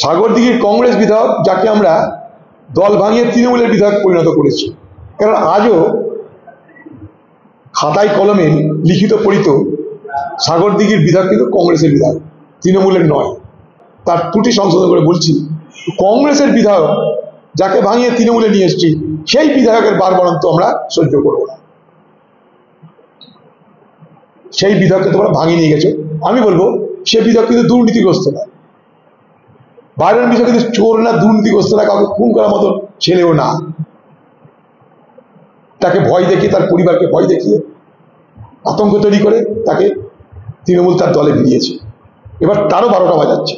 সাগরদিঘির কংগ্রেস বিধায়ক, যাকে আমরা দল ভাঙিয়ে তৃণমূলের বিধায়ক পরিণত করেছি। কারণ আজও খাতায় কলমে লিখিত পড়িত সাগরদিঘির বিধায়ক কিন্তু কংগ্রেসের বিধায়ক, তৃণমূলের নয়। তার ত্রুটি সংশোধন করে বলছি, কংগ্রেসের বিধায়ক যাকে ভাঙিয়ে তৃণমূলে নিয়ে এসেছি, সেই বিধায়কের বারবারন্ত আমরা সহ্য করব না। সেই বিধায়ককে তোমরা ভাঙিয়ে নিয়ে গেছো। আমি বলবো সে বিধায়ক কিন্তু দুর্নীতিগ্রস্ত না, বাইরের বিধায়ক কিন্তু চোর না, দুর্নীতিগ্রস্ত না, কাউকে খুন করার মতো ছেলেও না। তাকে ভয় দেখিয়ে, তার পরিবারকে ভয় দেখিয়ে আতঙ্ক তৈরি করে তাকে তৃণমূল তার দলে ভিড়িয়েছে। এবার তারও 12টা বাজাচ্ছে।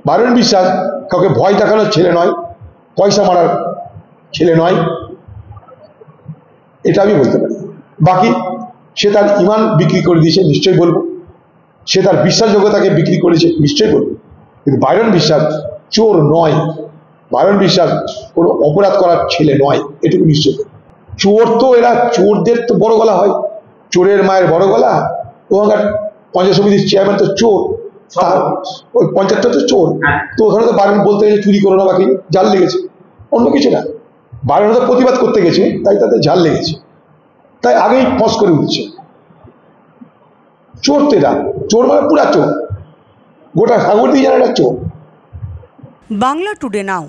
বারণ বিশ্বাস কাউকে ভয় দেখানোর ছেলে নয়, পয়সা মারার ছেলে নয়, এটা আমি বলতে পারি। বাকি সে তার ইমান বিক্রি করে দিয়েছে, নিশ্চয়ই বলবো। সে তার বিশ্বাসযোগ্যতাকে বিক্রি করেছে, নিশ্চয়ই বলবো। কিন্তু বাইরন বিশ্বাস চোর নয়, বাইরন বিশ্বাস কোনো অপরাধ করার ছেলে নয়, এটুকু নিশ্চয়। চোর তো এরা, চোরদের তো বড় গলা হয়, চোরের মায়ের বড় গলা। ওখানকার পঞ্চায়েত সমিতির চেয়ারম্যান তো চোর, ওই পঞ্চায়েতটা তো চোর। তো ওখানে তো বারণ বলতে গেছে চুরি করো না, বাকি জাল লেগেছে, অন্য কিছু না। বারণ তো প্রতিবাদ করতে গেছে, তাই তাতে ঝাল লেগেছে, তাই আগেই ফস করে উঠছে। চোর তো এরা, চোর মানে পুরা চোর, গোটা সাগর দিয়ে জানা চোর। বাংলা টুডে নাও।